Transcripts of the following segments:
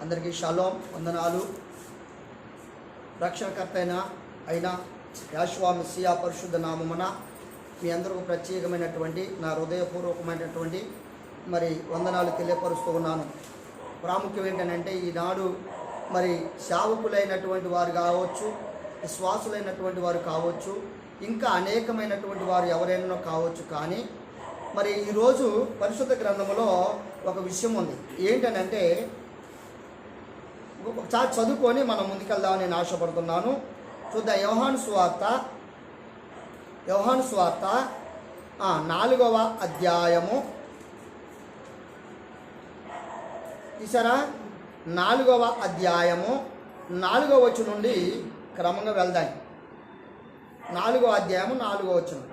అందరికీ షాలోం వందనాలు. రక్షణకర్త అయిన యాషువా మెస్సియా పరిశుద్ధ నామమున మీ అందరికీ ప్రత్యేకమైనటువంటి నా హృదయపూర్వకమైనటువంటి వందనాలు తెలియపరుస్తూ ఉన్నాను. ప్రాముఖ్యం ఏంటంటే ఈనాడు సేవకులైనటువంటి వారు కావచ్చు, విశ్వాసులైనటువంటి వారు కావచ్చు, ఇంకా అనేకమైనటువంటి వారు ఎవరైనా కావచ్చు. కానీ ఈరోజు పరిశుద్ధ గ్రంథంలో ఒక విషయం ఉంది. ఏంటనంటే ఒకసారి చదువుకొని మనం ముందుకెళ్దామని నేను ఆశపడుతున్నాను. చూద్దాం. యోహాను సువార్త 4వ అధ్యాయము తీసారా? 4వ అధ్యాయము 4వ వచనం నుండి క్రమంగా వెళ్దాం. 4వ అధ్యాయము 4వ వచనం.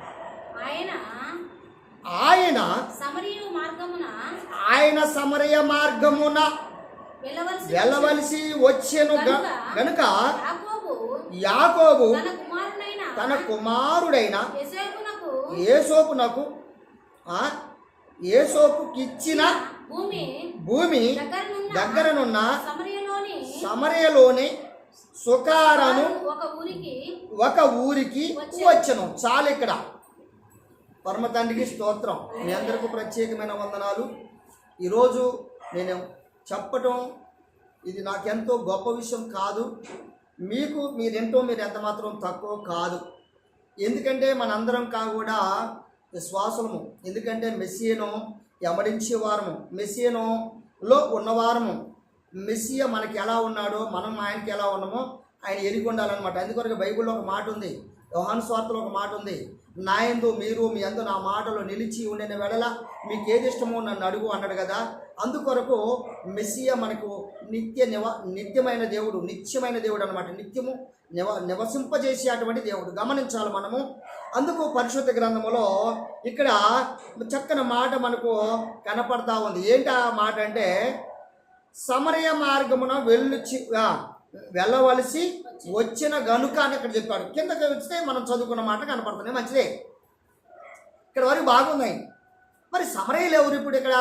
ఆయన సమరయ మార్గమున వెళ్ళవలసి వచ్చెను గనుక యాకోబు తన కుమారుడైన యేసోపుకిచ్చిన భూమి దగ్గరనున్న సమరయలోని సుకారను ఒక ఊరికి వచ్చెను. చాలు. ఇక్కడ పరమ తండ్రికి స్తోత్రం. మీ అందరికీ ప్రత్యేకమైన వందనాలు. ఈరోజు నేను చెప్పటం ఇది నాకెంతో గొప్ప విషయం కాదు. మీరెంతో మీరు ఎంత మాత్రం తక్కువ కాదు. ఎందుకంటే మనందరం కూడా విశ్వాసము. ఎందుకంటే మెస్సియను ఎమడించేవారము, మెస్సియనులో ఉన్నవారము. మెస్సియ మనకి ఎలా ఉన్నాడో మనం ఆయనకి ఎలా ఉన్నామో ఆయన ఎరిగి ఉండాలన్నమాట. అందుకొరకు బైబిల్లో ఒక మాట ఉంది, యోహాను సువార్తలో ఒక మాట ఉంది, నా యందు మీరు మీ యందు నా మాటలు నిలిచి ఉండిన వెడల మీకు ఏది ఇష్టమో నన్ను అడుగు అన్నాడు కదా. అందుకొరకు మెస్సియ మనకు నిత్యమైన దేవుడు, నిత్యమైన దేవుడు అనమాట. నిత్యము నివసింపజేసే అటువంటి దేవుడు గమనించాలి మనము. అందుకు పరిశుద్ధ గ్రంథములో ఇక్కడ చక్కని మాట మనకు కనపడతా ఉంది. ఏంటి ఆ మాట అంటే, సమరయ మార్గమున వెళ్ళవలసి వచ్చిన గనుక అని ఇక్కడ చెప్పాడు. కిందకి వస్తే మనం చదువుకున్న మాట కనపడుతుంది. మంచిదే, ఇక్కడ వరకు బాగున్నాయి. సమరయులు ఎవరు? ఇప్పుడు ఇక్కడ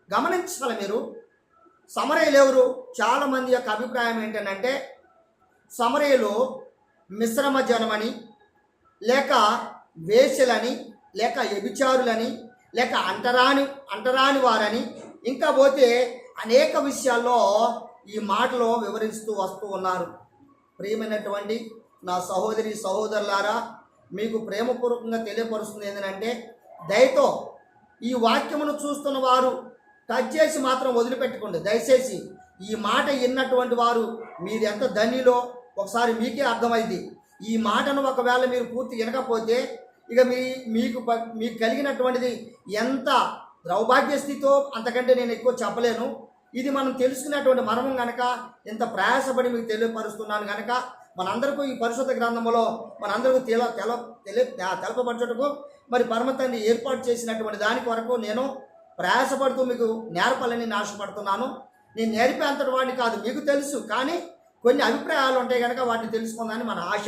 గమనించాలి మీరు. సమరయులు ఎవరు? చాలామంది యొక్క అభిప్రాయం ఏంటంటే సమరయులు మిశ్రమ జనమని, లేక వేశ్యలని, లేక వ్యభిచారులని, లేక అంటరాని వారని, ఇంకా పోతే అనేక విషయాల్లో ఈ మాటలో వివరిస్తూ వస్తూ ఉన్నారు. ప్రియమైనటువంటి నా సహోదరి సహోదరులారా, మీకు ప్రేమపూర్వకంగా తెలియపరుస్తుంది ఏంటంటే, దయతో ఈ వాక్యమును చూస్తున్న వారు టచ్ చేసి మాత్రం వదిలిపెట్టుకోండి. దయచేసి ఈ మాట విన్నటువంటి వారు మీరు ఎంత ధన్యులో ఒకసారి మీకే అర్థమైంది. ఈ మాటను ఒకవేళ మీరు పూర్తి వినకపోతే ఇక మీకు కలిగినటువంటిది ఎంత దౌర్భాగ్య స్థితితో అంతకంటే నేను ఎక్కువ చెప్పలేను. ఇది మనం తెలుసుకున్నటువంటి మర్మం కనుక ఇంత ప్రయాసపడి మీకు తెలియపరుస్తున్నాను కనుక మనందరికీ ఈ పరిశుద్ధ గ్రంథంలో మనందరికీ తెలపబరచుటకు పరమ తండ్రి ఏర్పాటు చేసినటువంటి దాని కొరకు నేను ప్రయాసపడుతూ మీకు నేర్పాలని ఆశపడుతున్నాను. నేను నేర్పేంతటి వాడిని కాదు, మీకు తెలుసు. కానీ కొన్ని అభిప్రాయాలు ఉంటాయి కనుక వాటిని తెలుసుకుందని మన ఆశ.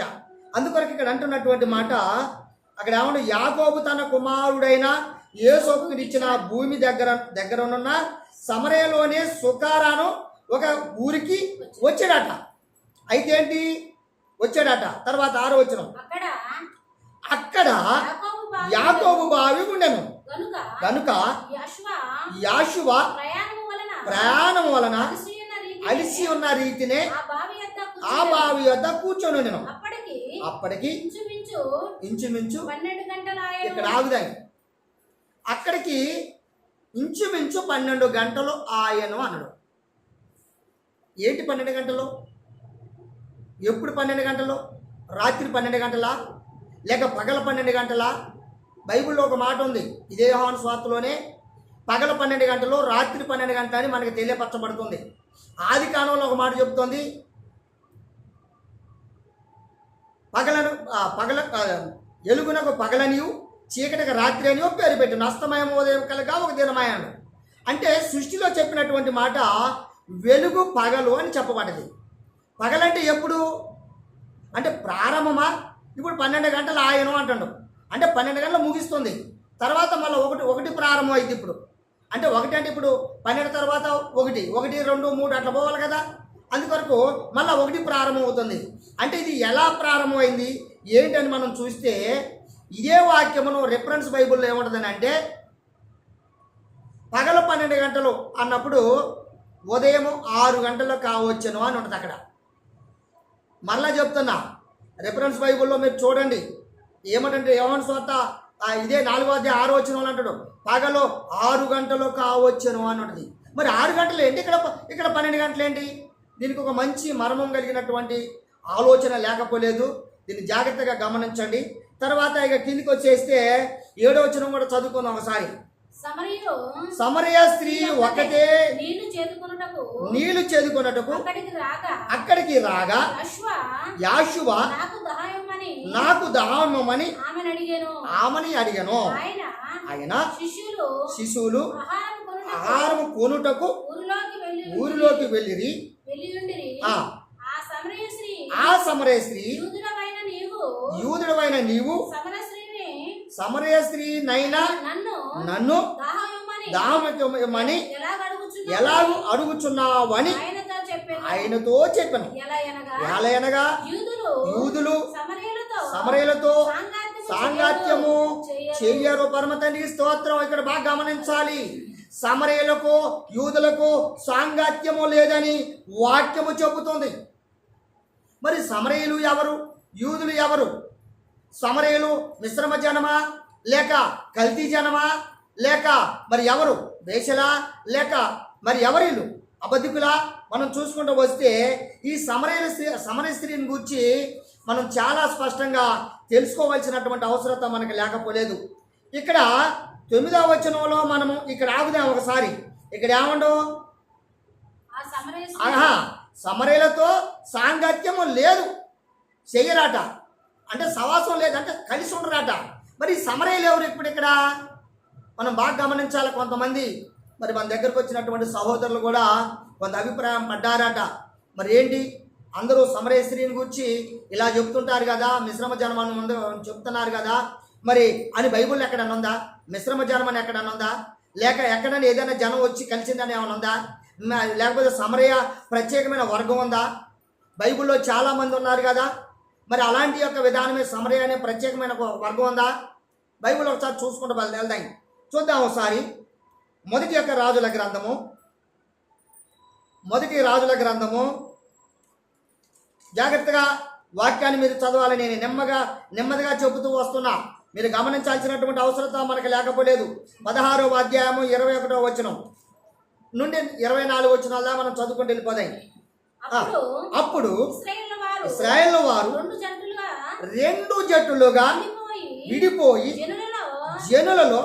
అందుకొరకు ఇక్కడ అంటున్నటువంటి మాట అక్కడ ఏమన్నా, యాకోబు తన కుమారుడైన యేసోపుకి ఇచ్చిన భూమి దగ్గరనున్న సమరయలోనే సుకారాను ఒక ఊరికి వచ్చాడట. అయితే ఏంటి వచ్చాడట? తర్వాత 6వ వచనం, అక్కడ యాకోబు బావి ఉండెను కనుక యాషువా ప్రయాణం వలన అలిసి ఉన్న రీతినే ఆ బావి వద్ద కూర్చొని నేను. అప్పటికి ఇంచుమించు ఇక్కడ ఆగుదాయి. అక్కడికి ఇంచుమించు 12 గంటలు ఆయను అన్నాడు. ఏంటి 12 గంటలు? ఎప్పుడు 12 గంటలు? రాత్రి 12 గంటలా, లేక పగల 12 గంటలా? బైబిల్లో ఒక మాట ఉంది, ఇదే యోహాను సువార్తలోనే, పగల 12 గంటలు, రాత్రి 12 గంటలు అని మనకి తెలియపరచబడుతుంది. ఆది కాలంలో ఒక మాట చెప్తోంది, ఎలుగునకు పగలనియు చీకటికి రాత్రి అని పేరు పెట్టిన అస్తమయం ఉదయం కలగా ఒక దినమయాను. అంటే సృష్టిలో చెప్పినటువంటి మాట వెలుగు పగలు అని చెప్పబడ్డది. పగలంటే ఎప్పుడు అంటే ప్రారంభమా? ఇప్పుడు 12 గంటలు ఆయను అంటాడు. అంటే 12 గంటలు ముగిస్తుంది. తర్వాత మళ్ళీ ఒకటి ప్రారంభం అయింది ఇప్పుడు. అంటే ఒకటి అంటే ఇప్పుడు 12 తర్వాత 1 1 2 3 అట్లా పోవాలి కదా. అందుకొరకు మళ్ళీ 1 ప్రారంభం అవుతుంది. అంటే ఇది ఎలా ప్రారంభమైంది ఏంటని మనం చూస్తే ఇదే వాక్యమును రిఫరెన్స్ బైబిల్లో ఏముంటుందని అంటే పగల 12 గంటలు అన్నప్పుడు ఉదయం 6 గంటలకు కావచ్చును అని ఉంటుంది అక్కడ. మళ్ళా చెప్తున్నా, రిఫరెన్స్ బైబిల్లో మీరు చూడండి ఏమంటే యోహాను సువార్త ఇదే 4వ అధ్యాయం 6వ వచనం అంటాడు, పగలు 6 గంటలు కావచ్చును అని ఉంటుంది. మరి 6 గంటలు ఏంటి, ఇక్కడ 12 గంటలు ఏంటి? దీనికి ఒక మంచి మర్మం కలిగినటువంటి ఆలోచన లేకపోలేదు. దీన్ని జాగ్రత్తగా గమనించండి. తర్వాత ఇక కిందికి వచ్చేస్తే 7వ వచనం కూడా చదువుకుందాం ఒకసారి. సమరయ స్త్రీ ఒకటే నీళ్లు చేదుకొనుటకు అక్కడికి రాగా యాషువ నాకు దాహమని ఆమెని అడిగాను. ఆయన శిశువులు ఆహారం కొనుటకు ఊరిలోకి వెళ్ళిరి. ఆ సమరయ స్త్రీ యూదుడవైన నీవు సమరయ స్త్రీ నైనా నన్ను దాహమని ఎలాగూ అడుగుచున్నావని ఆయనతో చెప్పాను. ఎలాగనగా యూదులు సమరయులతో సాంగత్యము చెయ్యరు. పరమ తండ్రికి స్తోత్రం. ఇక్కడ బాగా గమనించాలి, సమరయులకు యూదులకు సాంగత్యము లేదని వాక్యము చెబుతుంది. మరి సమరయులు ఎవరు, యూదులు ఎవరు? సమరయులు మిశ్రమ జనమా, లేక కల్తీ జనమా, లేక మరి ఎవరు వేషలా, లేక మరి ఎవరిలు అబద్ధికులా? మనం చూసుకుంటూ వస్తే ఈ సమరయ స్త్రీని గురించి మనం చాలా స్పష్టంగా తెలుసుకోవాల్సినటువంటి అవసరత మనకు లేకపోలేదు. ఇక్కడ 9వ వచనంలో మనము ఇక్కడ ఆగుదాం ఒకసారి. ఇక్కడ ఏమండో సమరయులతో సాంగత్యము లేదు, చెయ్యరాట, అంటే సవాసం లేదంటే కలిసి ఉండరాట. మరి సమరయులు ఎవరు ఇప్పుడు ఇక్కడ మనం బాగా గమనించాలి. కొంతమంది మరి మన దగ్గరకు వచ్చినటువంటి సహోదరులు కూడా కొంత అభిప్రాయం పడ్డారట. మరి ఏంటి, అందరూ సమరయ స్త్రీని గురించి ఇలా చెప్తుంటారు కదా, మిశ్రమ జనమని చెప్తున్నారు కదా, మరి అని బైబిల్లో ఎక్కడన్నా ఉందా? మిశ్రమ జనమని ఎక్కడన్నా ఉందా? లేక ఎక్కడన్నా ఏదైనా జనం వచ్చి కలిసిందని ఏమైనా ఉందా? లేకపోతే సమరయ ప్రత్యేకమైన వర్గం ఉందా? బైబిల్లో చాలామంది ఉన్నారు కదా, మరి అలాంటి యొక్క విధానమే సమరయ అనే ప్రత్యేకమైన వర్గం ఉందా? బైబిల్ ఒకసారి చూసుకుంటూ వెళ్దాం. చూద్దాం ఒకసారి. మొదటి రాజుల గ్రంథము జాగ్రత్తగా వాక్యాన్ని మీరు చదవాలి. నేను నెమ్మదిగా చెబుతూ వస్తున్నా, మీరు గమనించాల్సినటువంటి అవసరత మనకు లేకపోలేదు. 16వ అధ్యాయము 21వ వచనం నుండి 24 వచనాల మనం చదువుకుంటూ వెళ్ళిపోదాం. అప్పుడు ఇశ్రాయేలు వారు 2 జట్టులుగా విడిపోయి జనులలో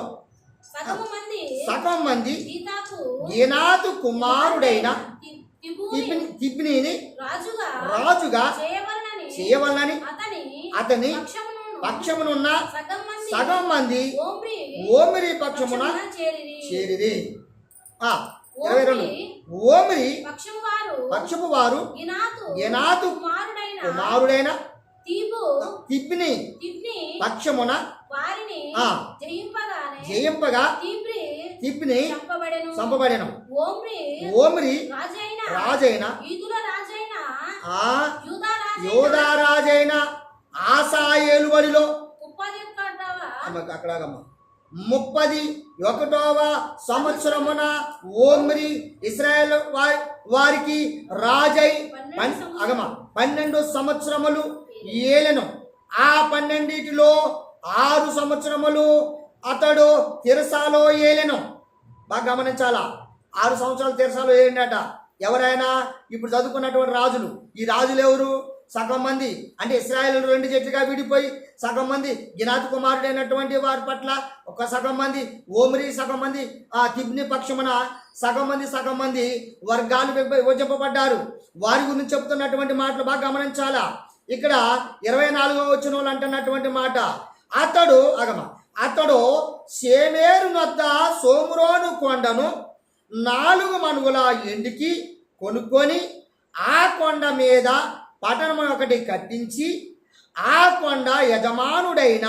సగం మంది గీనాతు కుమారుడైన తిబ్నీని రాజుగా చేయవలనని అతని పక్షమునున్న సగం మంది ఓమిరి పక్షమున చేరిరి. 22 ఓమిరి పక్షము వారు గీనాతు కుమారుడైన తిబ్ని పక్షమున జయింపగా తిబ్ని చంపబడెను. ఓమ్రి రాజైన యూదా రాజైన ఆసాయేలు వడిలో అక్కడ 31వ సంవత్సరమున ఓమ్రి ఇశ్రాయేలు వారికి రాజై 12 సంవత్సరములు ఏలెను. ఆ 12లో 6 సంవత్సరములు అతడు తిరసాలో ఏలెను. బాగా గమనించాలా, 6 సంవత్సరాలు తిరసాలో ఏలినట. ఎవరైనా ఇప్పుడు చదువుకున్నటువంటి రాజులు, ఈ రాజులు ఎవరు? సగం మంది అంటే ఇశ్రాయేలు 2 జట్లుగా విడిపోయి సగం మంది గినాతు కుమారుడైనటువంటి వారి పట్ల ఒక సగం మంది ఓమ్రి, సగం మంది తిబ్ని పక్షమున సగం మంది వర్గాలు విభజింపబడ్డారు. వారి గురించి చెప్తున్నటువంటి మాటలు బాగా గమనించాలా. ఇక్కడ 24వ వచనంలో అంటున్నటువంటి మాట, అతడు షేమేరు నొద్ద సోమ్రోను కొండను 4 మణుగుల ఎండికి కొనుక్కొని ఆ కొండ మీద పట్టణం ఒకటి కట్టించి ఆ కొండ యజమానుడైన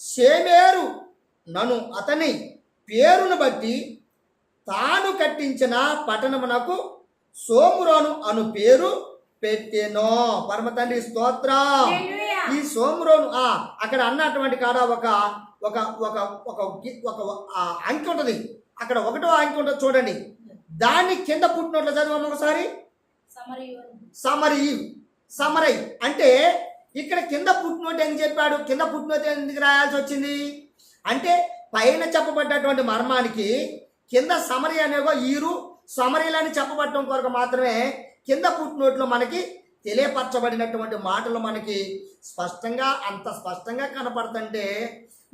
షేమేరు నను అతని పేరును బట్టి తాను కట్టించిన పట్టణమునకు సోమ్రోను అను పేరు పెట్టెను. పరమ తండ్రి స్తోత్రం. ఈ సోమ్రోను అక్కడ అన్నటువంటి కాడ ఒక ఒక ఒక ఒక ఒక అంకె ఉంటుంది. అక్కడ ఒకటో అంకె ఉంటుంది చూడండి. దాన్ని కింద పుట్టినట్లు చదివాము ఒకసారి. సమరై అంటే ఇక్కడ కింద పుట్టినట్టు ఎందుకు చెప్పాడు? కింద పుట్టినట్టు ఎందుకు రాయాల్సి వచ్చింది అంటే పైన చెప్పబడ్డటువంటి మర్మానికి కింద సమరి అనేగో ఈరు సమరీలని చెప్పబడటం కొరకు మాత్రమే కింద పుట్టినట్లు మనకి తెలియపరచబడినటువంటి మాటలు మనకి స్పష్టంగా అంత స్పష్టంగా కనపడుతుంటే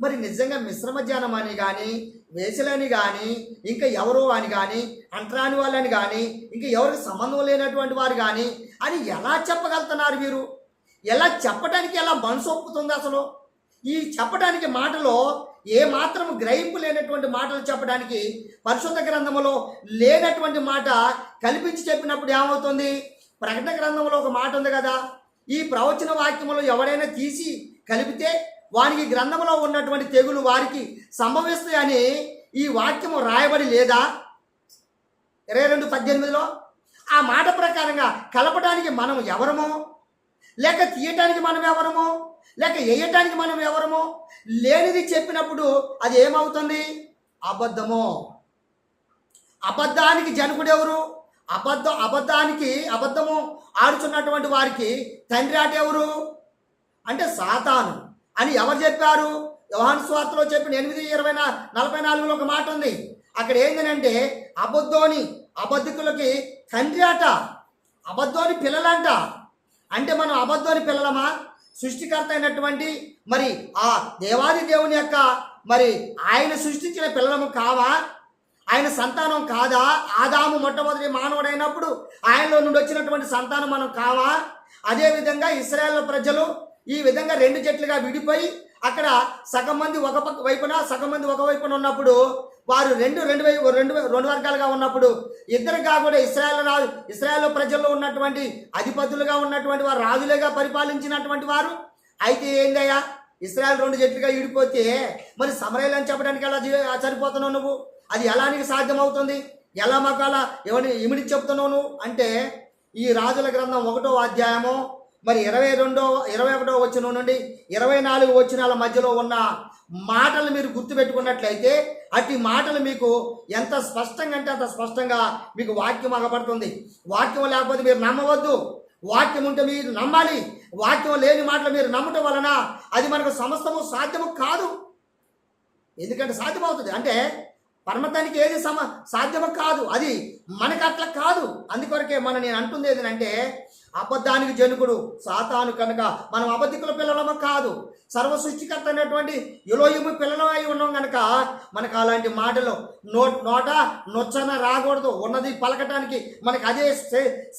మరి నిజంగా మిశ్రమ జ్ఞానం అని కానీ వేసలని కానీ ఇంకా ఎవరో అని కానీ అంటరాని వాళ్ళని కానీ ఇంకా ఎవరికి సంబంధం లేనటువంటి వారు కానీ అని ఎలా చెప్పగలుగుతున్నారు వీరు? ఎలా చెప్పడానికి ఎలా మనసు ఒప్పుతుంది అసలు? ఈ చెప్పడానికి మాటలో ఏ మాత్రం గ్రహింపు లేనటువంటి మాటలు చెప్పడానికి పరిశుద్ధ గ్రంథములో లేనటువంటి మాట కల్పించి చెప్పినప్పుడు ఏమవుతుంది? ప్రకటన గ్రంథంలో ఒక మాట ఉంది కదా, ఈ ప్రవచన వాక్యములో ఎవరైనా తీసి కలిపితే వారికి గ్రంథంలో ఉన్నటువంటి తెగులు వారికి సంభవిస్తాయని ఈ వాక్యము రాయబడి లేదా? 22:18 ఆ మాట ప్రకారంగా కలపడానికి మనం ఎవరమో, లేక తీయటానికి మనం ఎవరమో, లేక వేయటానికి మనం ఎవరమో? లేనిది చెప్పినప్పుడు అది ఏమవుతుంది? అబద్ధము. అబద్ధానికి జనకుడు ఎవరు? అబద్ధము ఆడుచున్నటువంటి వారికి తండ్రి ఆట ఎవరు అంటే సాతాను అని ఎవరు చెప్పారు? యోహాను సువార్తలో చెప్పిన 8:44 ఒక మాట ఉంది. అక్కడ ఏంటంటే అబద్ధికులకి తండ్రి ఆట, అబద్ధోని పిల్లలంట. అంటే మనం అబద్ధోని పిల్లలమా? సృష్టికర్త అయినటువంటి మరి ఆ దేవాది దేవుని యొక్క మరి ఆయన సృష్టించిన పిల్లలము కావా? ఆయన సంతానం కాదా? ఆదాము మొట్టమొదటి మానవుడైనప్పుడు ఆయనలో నుండి వచ్చినటువంటి సంతానం మనం కావా? అదేవిధంగా ఇశ్రాయేలు ప్రజలు ఈ విధంగా 2 జట్లుగా విడిపోయి అక్కడ సగం మంది ఒక పక్క వైపున సగం మంది ఒక వైపున ఉన్నప్పుడు వారు రెండు వర్గాలుగా ఉన్నప్పుడు ఇద్దరుగా కూడా ఇశ్రాయేలు ప్రజల్లో ఉన్నటువంటి అధిపతులుగా ఉన్నటువంటి వారు రాజులుగా పరిపాలించినటువంటి వారు. అయితే ఏందయ్యా, ఇశ్రాయేలు 2 జట్లుగా విడిపోతే మరి సమరయలు అని చెప్పడానికి ఎలా సరిపోతున్నావు నువ్వు? అది ఎలా నీకు సాధ్యమవుతుంది? ఎలా మాకు అలా ఇమిడి చెప్తున్నావు నువ్వు అంటే ఈ రాజుల గ్రంథం 1వ అధ్యాయము మరి 21వ వచనం నుండి 24 వచనాల మధ్యలో ఉన్న మాటలు మీరు గుర్తుపెట్టుకున్నట్లయితే అట్టి మాటలు మీకు ఎంత స్పష్టంగా అంటే అంత స్పష్టంగా మీకు వాక్యం అగపడుతుంది. వాక్యం లేకపోతే మీరు నమ్మవద్దు, వాక్యం ఉంటే మీరు నమ్మాలి. వాక్యం లేని మాటలు మీరు నమ్మటం వలన అది మనకు సమస్తము సాధ్యము కాదు. ఎందుకంటే సాధ్యమవుతుంది అంటే పరమతానికి ఏది సాధ్యము కాదు, అది మనకు అట్లా కాదు. అందుకొరకే నేను అంటుంది ఏంటంటే అబద్ధానికి జనకుడు సాతాను కనుక మనం అబద్ధికుల పిల్లలము కాదు, సర్వ సృష్టికర్త అనేటువంటి ఎలోహిము పిల్లలమై ఉన్నాం కనుక మనకు అలాంటి మాటలు నోట నొచ్చన రాకూడదు. ఉన్నది పలకటానికి మనకు అదే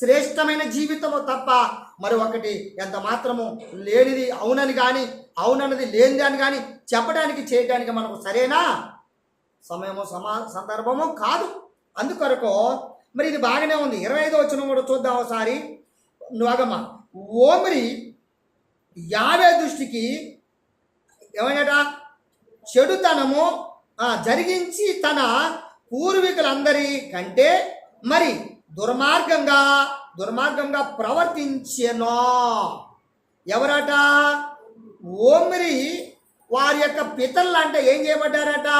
శ్రేష్టమైన జీవితము తప్ప మరి ఒకటి ఎంత మాత్రము లేనిది అవునని కానీ అవునన్నది లేనిది అని కానీ చెప్పడానికి చేయడానికి మనకు సరేనా సమయము సందర్భము కాదు. అందుకొరకు మరి ఇది బాగానే ఉంది. 25వ వచనం కూడా చూద్దాం ఒకసారి. నువ్వగమ్మ ఓమిరి యావే దృష్టికి ఏమైనట చెడుతనము జరిగించి తన పూర్వీకులందరి కంటే మరి దుర్మార్గంగా ప్రవర్తించెను. ఎవరట? ఓమిరి వారి యొక్క పితరులు అంటే ఏం చేయబడ్డారట?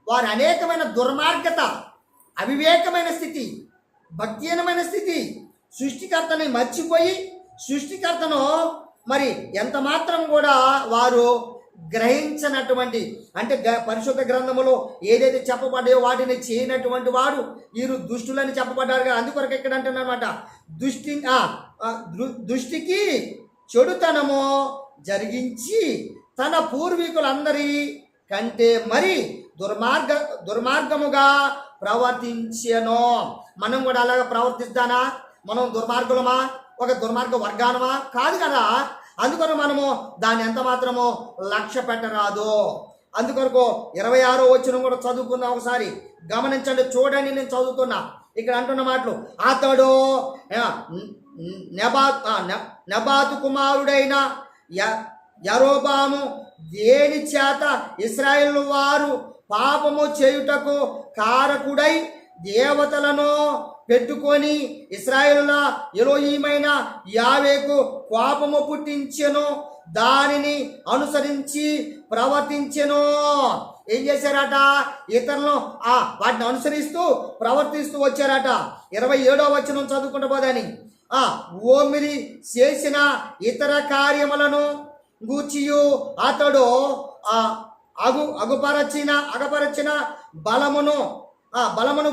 వారు అనేకమైన దుర్మార్గత, అవివేకమైన స్థితి, భక్తిహీనమైన స్థితి, సృష్టికర్తని మర్చిపోయి సృష్టికర్తను మరి ఎంత మాత్రం కూడా వారు గ్రహించినటువంటి అంటే పరిశుద్ధ గ్రంథములో ఏదైతే చెప్పబడ్డాయో వాటిని చేయనటువంటి వాడు వీరు దుష్టులని చెప్పబడ్డారు కదా. అందుకొరకు ఎక్కడ అంటున్నారన్నమాట, దృష్టికి చెడుతనము జరిగించి తన పూర్వీకులందరి కంటే మరి దుర్మార్గముగా ప్రవర్తించెను. మనం కూడా అలాగా ప్రవర్తిస్తానా? మనం దుర్మార్గులమా? ఒక దుర్మార్గ వర్గానమా? కాదు కదా. అందుకొరకు మనము దాన్ని ఎంత మాత్రమో లక్ష్య పెట్టరాదు. అందుకొరకు 26వ వచనం కూడా చదువుకుందాం ఒకసారి. గమనించండి, చూడండి, నేను చదువుతున్నా. ఇక్కడ అంటున్న మాటలు, అతడు నెబాతు కుమారుడైన యరొబాము దేని చేత ఇశ్రాయేలు వారు పాపము చేయుటకు కారకుడై దేవతలను పెట్టుకొని ఇశ్రాయేలుల ఎలోహీమైన యావేకు కోపము పుట్టించెను, దానిని అనుసరించి ప్రవర్తించెను. ఏం చేశారట? ఇతరులను వాటిని అనుసరిస్తూ ప్రవర్తిస్తూ వచ్చారట. 27వ వచనం చదువుకుంటూ పోదని, ఓమిరి చేసిన ఇతర కార్యములను గూర్చియు అతడు అగపరచిన బలమును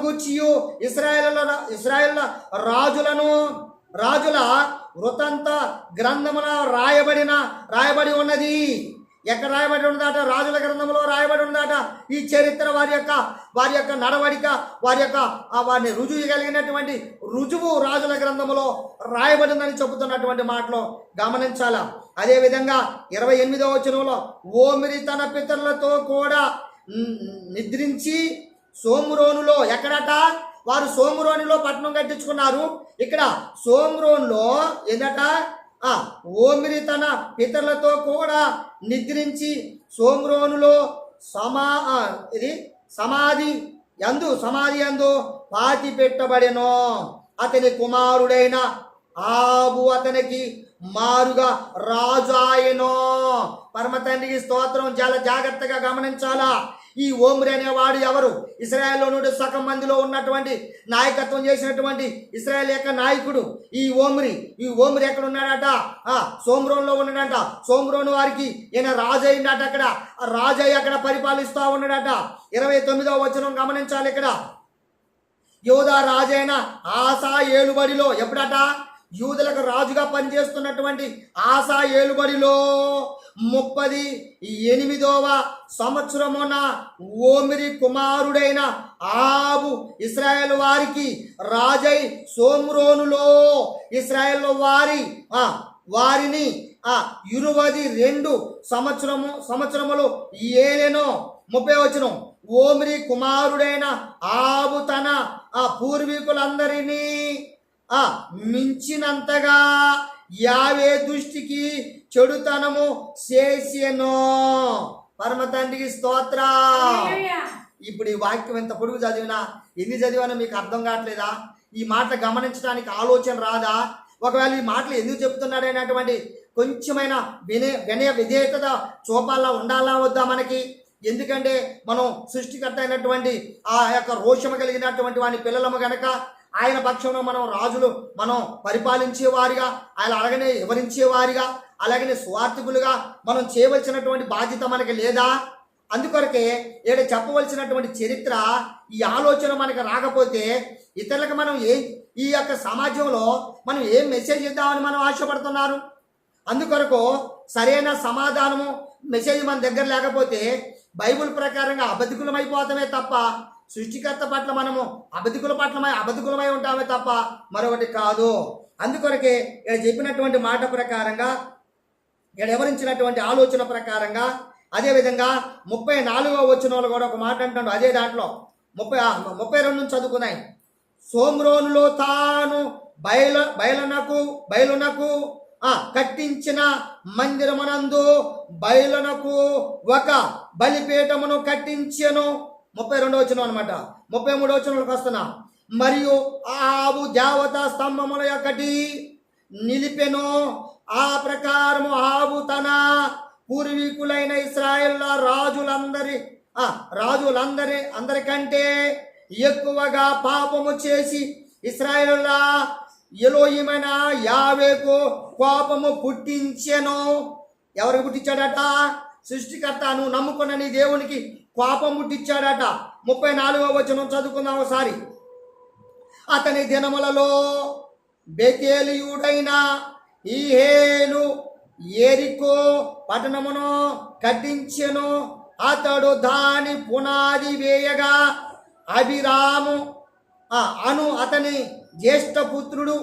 గూర్చియు ఇశ్రాయేలు రాజుల వృత్తాంత గ్రంథమున రాయబడి ఉన్నది. ఎక్కడ రాయబడి ఉన్నదట? రాజుల గ్రంథంలో రాయబడి ఉన్నదట. ఈ చరిత్ర వారి యొక్క నడవడిక, వారిని రుజువు కలిగినటువంటి రుజువు రాజుల గ్రంథంలో రాయబడిందని చెబుతున్నటువంటి మాటలో గమనించాల. అదేవిధంగా 28వ వచనంలో ఓమిరి తన పితరులతో కూడా నిద్రించి సోమ్రోనులో, ఎక్కడట? వారు సోమ్రోనులో పట్టణం కట్టించుకున్నారు. ఇక్కడ సోమ్రోన్లో ఏందట? ఓమిరి తన పితరులతో కూడా నిద్రించి సోమ్రోనులో సమాధి యందు పాతి పెట్టబడెను. అతని కుమారుడైన ఆబు అతనికి మారుగా రాజు ఆయనో. పరమ తండ్రికి స్తోత్రం. చాలా జాగ్రత్తగా గమనించాలా. ఈ ఓమ్రి అనేవాడు ఎవరు? ఇశ్రాయేల్లో నుండి సగం మందిలో ఉన్నటువంటి నాయకత్వం చేసినటువంటి ఇశ్రాయేల్ యొక్క నాయకుడు ఈ ఓమ్రి ఎక్కడ ఉన్నాడట? సోమ్రోన్లో ఉన్నాడట. సోమ్రోను వారికి ఈయన రాజు అయిందట. అక్కడ రాజు అయి అక్కడ పరిపాలిస్తూ ఉన్నాడట. 29వ వచనం గమనించాలి. ఇక్కడ యోధా రాజైన ఆసా ఏలుబడిలో, ఎప్పుడట? యూదులకు రాజుగా పనిచేస్తున్నటువంటి ఆసా ఏలుబడిలో 38వ సంవత్సరమున ఓమిరి కుమారుడైన ఆబు ఇశ్రాయేలు వారికి రాజై సోమ్రోనులో ఇశ్రాయేలు వారిని 22 సంవత్సరములు ఏలెను. 30వ వచనం, ఓమిరి కుమారుడైన ఆబు తన పూర్వీకులందరినీ మించినంతగా యావే దృష్టికి చెడుతనము చేసెను. పరమ తండ్రికి స్తోత్ర. ఇప్పుడు ఈ వాక్యం ఎంత పొడుగు చదివినా, ఎన్ని చదివినా మీకు అర్థం కావట్లేదా? ఈ మాట గమనించడానికి ఆలోచన రాదా? ఒకవేళ ఈ మాటలు ఎందుకు చెప్తున్నాడనేటువంటి కొంచెమైన వినయ విధేయత చూపాలా, ఉండాలా వద్దా మనకి? ఎందుకంటే మనం సృష్టికర్త అయినటువంటి ఆ యొక్క రోషము కలిగినటువంటి వాని పిల్లలము గనక ఆయన పక్షంలో మనం పరిపాలించేవారిగా, ఆయన అలాగనే వివరించేవారిగా, అలాగనే స్వార్థకులుగా మనం చేయవలసినటువంటి బాధ్యత మనకి లేదా? అందుకొరకే ఇక్కడ చెప్పవలసినటువంటి చరిత్ర, ఈ ఆలోచన మనకు రాకపోతే ఇతరులకు మనం ఈ యొక్క సమాజంలో మనం ఏం మెసేజ్ ఇద్దామని మనం ఆశపడుతున్నారు? అందుకొరకు సరైన సమాధానము మెసేజ్ మన దగ్గర లేకపోతే బైబిల్ ప్రకారంగా అబద్ధికులమైపోతామే తప్ప సృష్టికర్త పట్ల మనము అబద్ధికులమై ఉంటామే తప్ప మరొకటి కాదు. అందుకొరకే ఇక్కడ చెప్పినటువంటి మాట ప్రకారంగా, ఇక్కడ వివరించినటువంటి ఆలోచన ప్రకారంగా, అదేవిధంగా 34వ వచనంలో కూడా ఒక మాట అంటాడు. అదే దాంట్లో 32 నుంచి చదువుకున్నాయి. సోమ్రోనులో తాను బయలునకు కట్టించిన మందిరమునందు బయలునకు ఒక బలిపీఠమును కట్టించెను. 32వ వచనం అనమాట. 33వ వచనంలోకి వస్తున్నా. మరియు ఆబు దేవతా స్తంభముల యొక్కటి నిలిపెను. ఆ ప్రకారము ఆబు తన పూర్వీకులైన ఇశ్రాయేల్ అందరికంటే ఎక్కువగా పాపము చేసి ఇశ్రాయేలుల ఎలోహిమైన యావేకు కోపము పుట్టించెను. ఎవరికి పుట్టించాడట? సృష్టికర్త నువ్వు నమ్ముకున్న నీ దేవునికి కోపం పుట్టించాడట. 34వ వచనం చదువుకుందాం ఒకసారి. అతని దినములలో బెతేలియుడైన ఈహేలు ఎరికో పట్టణమును కట్టించెను. అతడు దాని పునాది వేయగా అభిరాము అను అతని జ్యేష్ఠ పుత్రుడు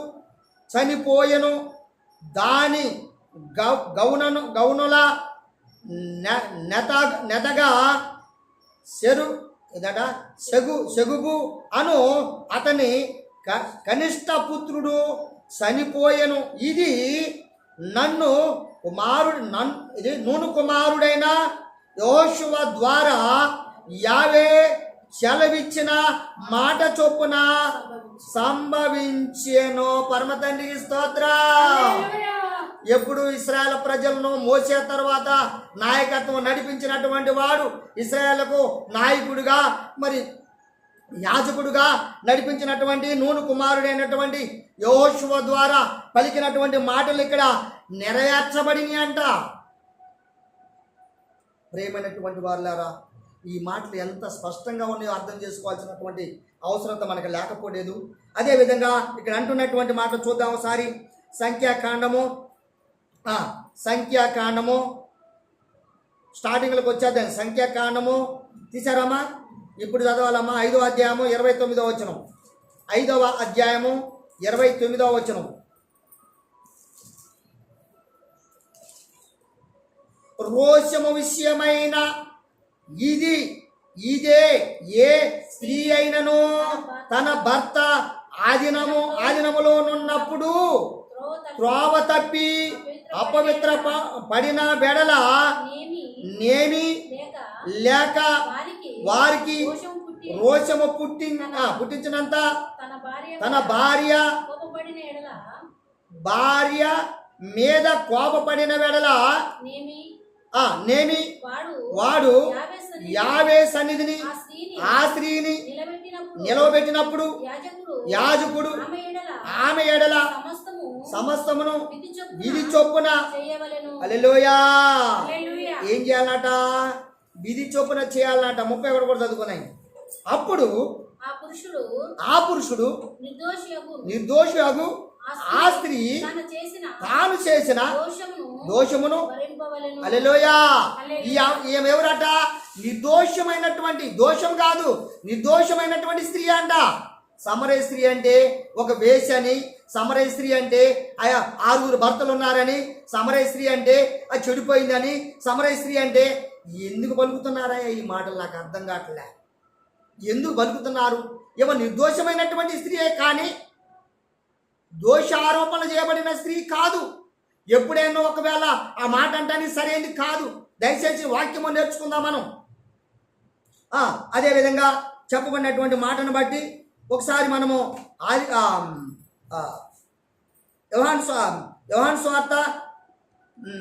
చనిపోయెను. దాని గౌనుల నెతగా సెగుబు అను అతని కనిష్ట పుత్రుడు చనిపోయెను. ఇది నూను కుమారుడైన యోషువ ద్వారా యావే సెలవిచ్చిన మాట చొప్పున సంభవించెను. పరమ తండ్రికి స్తోత్రం. ఎప్పుడు ఇశ్రాయేల్ ప్రజలను మోసే తర్వాత నాయకత్వం నడిపించినటువంటి వాడు, ఇశ్రాయేలుకు నాయకుడిగా మరి యాజకుడుగా నడిపించినటువంటి నూను కుమారుడైనటువంటి యెహోషువ ద్వారా పలికినటువంటి మాటలు ఇక్కడ నెరవేర్చబడినాయి అంట. ప్రేమైనటువంటి వారులారా, ఈ మాటలు ఎంత స్పష్టంగా ఉన్నాయో అర్థం చేసుకోవాల్సినటువంటి అవసరత మనకు లేకపోలేదు. అదేవిధంగా ఇక్కడ అంటున్నటువంటి మాటలు చూద్దాం ఒకసారి. సంఖ్యాకాండము స్టార్టింగ్లోకి వచ్చేద్దాం. సంఖ్యాకాండము తీసారమ్మా? ఇప్పుడు చదవాలమ్మా. 5వ అధ్యాయము 29వ వచనం. 5వ అధ్యాయము 29వ వచనం. రోషము విషయమైన ఇదే ఏ స్త్రీ అయినను తన భర్త ఆధీనములోనున్నప్పుడు త్రోవ తప్పి అపవిత్ర పడిన బెడల నేమి లేక వారికి రోషము పుట్టించినంత తన భార్య మీద కోపపడిన వెడల నేమి వాడు యావే సన్నిధిని ఆ స్త్రీని నిలవబెట్టినప్పుడు యాజకుడు ఆమె ఎడల సమస్తమును విధి చొప్పున హల్లెలూయా ఏం చేయాలట? విధి చొప్పున చేయాలన్నట. 31 కూడా చదువుకున్నాయి. అప్పుడు ఆ పురుషుడు నిర్దోషియగు ఆ స్త్రీ తాను చేసిన దోషమును హల్లెలూయా. ఎవరట? నిర్దోషమైనటువంటి, దోషం కాదు, నిర్దోషమైనటువంటి స్త్రీ అంట. సమరయ స్త్రీ అంటే ఒక వేశ్య అని, సమరయ స్త్రీ అంటే 6 భర్తలు ఉన్నారని, సమరయ స్త్రీ అంటే అది చెడిపోయిందని, సమరయ స్త్రీ అంటే ఎందుకు పలుకుతున్నారా ఈ మాటలు నాకు అర్థం కావట్లే. ఎందుకు పలుకుతున్నారు? ఏమో నిర్దోషమైనటువంటి స్త్రీయే కానీ దోషారోపణ చేయబడిన స్త్రీ కాదు. ఎప్పుడైనా ఒకవేళ ఆ మాట అంటానికి సరైనది కాదు. దయచేసి వాక్యము నేర్చుకుందాం మనం. అదేవిధంగా చెప్పబడినటువంటి మాటను బట్టి ఒకసారి మనము యోహాను సువార్త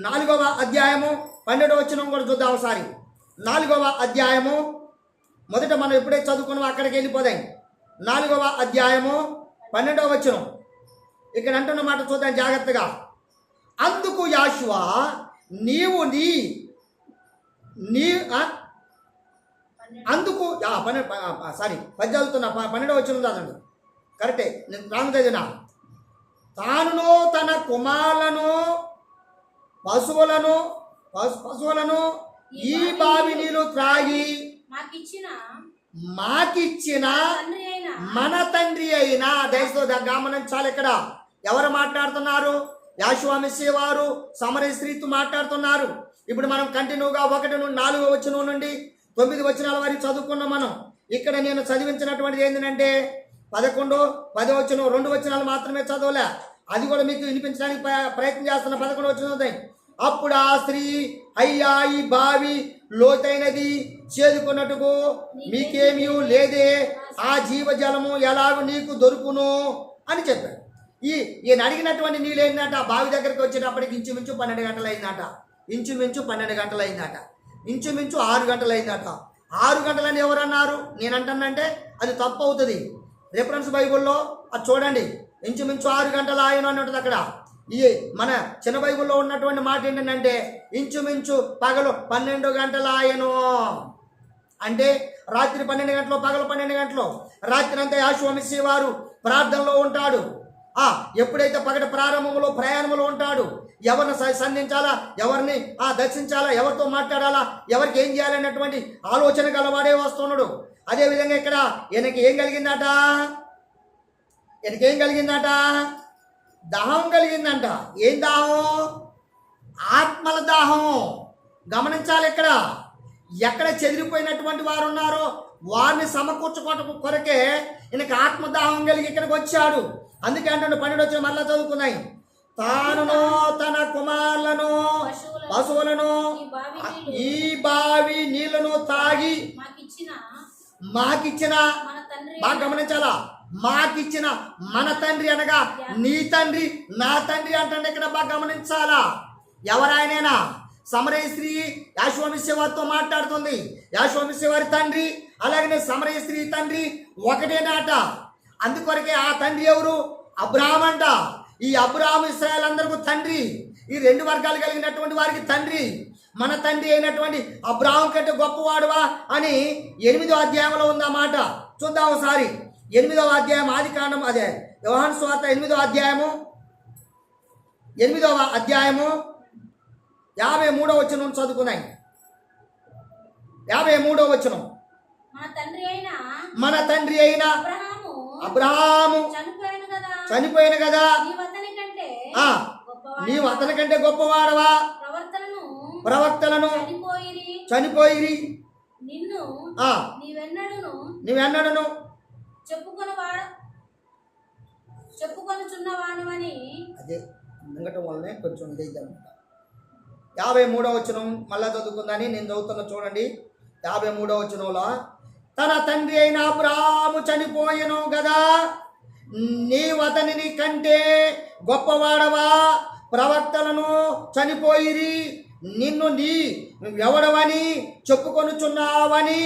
4వ అధ్యాయము 12వ వచనం కూడా చూద్దాం ఒకసారి. 4వ అధ్యాయము మొదట మనం ఎప్పుడైతే చదువుకున్నామో అక్కడికి వెళ్ళిపోదాం. 4వ అధ్యాయము 12వ వచనం ఇక్కడ అంటున్న మాట చూద్దాం జాగ్రత్తగా. అందుకు యాషువ నీవు అందుకు 10 చదువుతున్నా, 12వ వచనం చదవండి. కరెక్టే, నేను రాంగ్ చదివినా. తానును తన కుమారులను పశువులను ఈ బావి నీళ్లు త్రాగి మాకిచ్చిన మన తండ్రి అయిన. దయతో గమనించాలి, ఇక్కడ ఎవరు మాట్లాడుతున్నారు? యాషువ మెస్సీయ వారు సమరయ స్త్రీతో మాట్లాడుతున్నారు. ఇప్పుడు మనం కంటిన్యూగా 1 నుండి 4వ వచనం నుండి 9 వచనాల వరకు చదువుకున్నాం మనం. ఇక్కడ నేను చదివించినటువంటిది ఏంటంటే 11, 10 వచనం, 2 వచనాలు మాత్రమే చదవలే. అది కూడా మీకు వినిపించడానికి ప్రయత్నం చేస్తున్న. 11 వచనం. అప్పుడు ఆ స్త్రీ, అయ్యా ఈ బావి లోతైనది, చేదుకున్నట్టుకు మీకేమీ లేదే, ఆ జీవజలము ఎలాగో నీకు దొరుకును అని చెప్పాడు. ఈయన అడిగినటువంటి నీళ్ళు ఏంటంట? ఆ బావి దగ్గరికి వచ్చేటప్పటికి ఇంచుమించు 12 గంటలు అయిందట. ఇంచుమించు 12 గంటలు అయిందట. ఇంచుమించు 6 గంటలు అయిందట. 6 గంటలని ఎవరన్నారు? నేను అంటానంటే అది తప్పు అవుతుంది. రిఫరెన్స్ బైబుల్లో అది చూడండి. ఇంచుమించు 6 గంటలు ఆయన అన్నట్టు అక్కడ. మన చిన్న బైబుల్లో ఉన్నటువంటి మాట ఏంటంటే ఇంచుమించు పగలు 12 గంటలు ఆయను అంటే రాత్రి 12 గంటలు, పగలు 12 గంటలు. రాత్రి అంతా యాషువ మెస్సీయ వారు ప్రార్థనలో ఉంటాడు. ఎప్పుడైతే పగటి ప్రారంభంలో ప్రయాణంలో ఉంటాడు, ఎవరిని సంధించాలా, ఎవరిని దర్శించాలా, ఎవరితో మాట్లాడాలా, ఎవరికి ఏం చేయాలన్నటువంటి ఆలోచన గలవాడే వస్తున్నాడు. అదేవిధంగా ఇక్కడ ఈయనకి ఏం కలిగిందట? దాహం కలిగిందంట. ఏం దాహం? ఆత్మల దాహం. గమనించాలి, ఎక్కడ చెదిరిపోయినటువంటి వారు ఉన్నారో వారిని సమకూర్చుకోవటం కొరకే ఈయనకి ఆత్మదాహం కలిగి ఇక్కడికి వచ్చాడు. అందుకే అంటే 12 వచ్చిన మళ్ళా చదువుకున్నాయి. తానును తన కుమారులను పశువులను ఈ బావి నీళ్లు ఈ బావి నీళ్లను తాగి మాకిచ్చిన మన తండ్రి బాగా గమనించాలా, మాకిచ్చిన మన తండ్రి అనగా నీ తండ్రి నా తండ్రి అంటే ఇక్కడ బాగా గమనించాలా. ఎవరాయనైనా సమరయ స్త్రీ యాశ్వమిస్య వారితో మాట్లాడుతుంది. యాశ్వమిస్య వారి తండ్రి అలాగనే సమరయ స్త్రీ తండ్రి ఒకటేనాట. అందుకొరకే ఆ తండ్రి ఎవరు? అబ్రాహాం అంట. ఈ అబ్రాహాం ఇశ్రాయేల్ అందరికీ తండ్రి. ఈ రెండు వర్గాలు కలిగినటువంటి వారికి తండ్రి. మన తండ్రి అయినటువంటి అబ్రాహాం కంటే గొప్పవాడువా అని 8వ అధ్యాయంలో ఉందన్నమాట. చూద్దాం ఒకసారి. 8వ అధ్యాయం ఆది కాండం, అదే యోహాను సువార్త 8వ అధ్యాయము 53వ వచనం చదువుకున్నాయి. 53వ వచనం. మన తండ్రి అయిన అబ్రాహాము చనిపోయిన కదా, నీవు అతని కంటే గొప్పవాడవా, ప్రవక్తలను చనిపోయిరి, నీవెన్నడును చెప్పుకొనుచున్నవాడవని. అదే మింగటం వల్లనే కొంచెం ఇదైందనమాట. 53వ వచనం మళ్ళా చదువుకుందని నేను చదువుతున్నా చూడండి. 53వ వచనంలో తన తండ్రి అయిన అబ్రాహాము చనిపోయెను గదా, నీవు అతనిని కంటే గొప్పవాడవా, ప్రవక్తలను చనిపోయిరి, నిన్ను ఎవడవని చెప్పుకొనుచున్నావని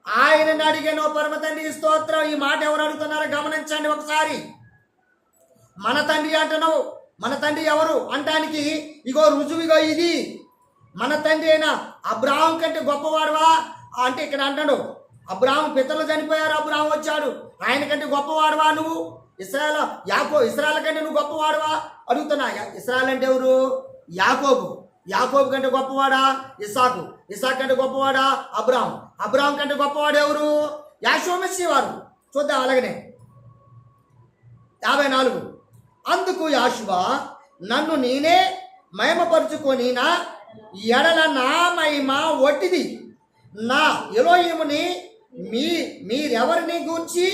ఆయనని అడిగాను. పరమ తండ్రి స్తోత్రం. ఈ మాట ఎవరు అడుగుతున్నారో గమనించండి ఒకసారి. మన తండ్రి అంటున్నావు, మన తండ్రి ఎవరు అంటానికి ఇగో రుజువుగా ఇది. మన తండ్రి అయినా అబ్రాహాం కంటే గొప్పవాడువా అంటే ఇక్కడ అంటాడు అబ్రాహాం పితరులు చనిపోయారు, అబ్రాహాం వచ్చాడు, ఆయన కంటే గొప్పవాడువా నువ్వు? ఇశ్రాయేల్ కంటే నువ్వు గొప్పవాడువా అడుగుతున్నా. ఇశ్రాయేల్ అంటే ఎవరు? యాకోబు కంటే గొప్పవాడా ఇస్సాకు కంటే గొప్పవాడా అబ్రాహాం కంటే గొప్పవాడు ఎవరు? యాషోమెస్సి వారు. చూద్దాం అలాగనే 54. అందుకు యాషువా, నన్ను నేనే మహిమపరుచుకొని నా ఎడల నా మహిమ ఒట్టిది, నా ఎలోహిముని మీరెవరిని గూర్చి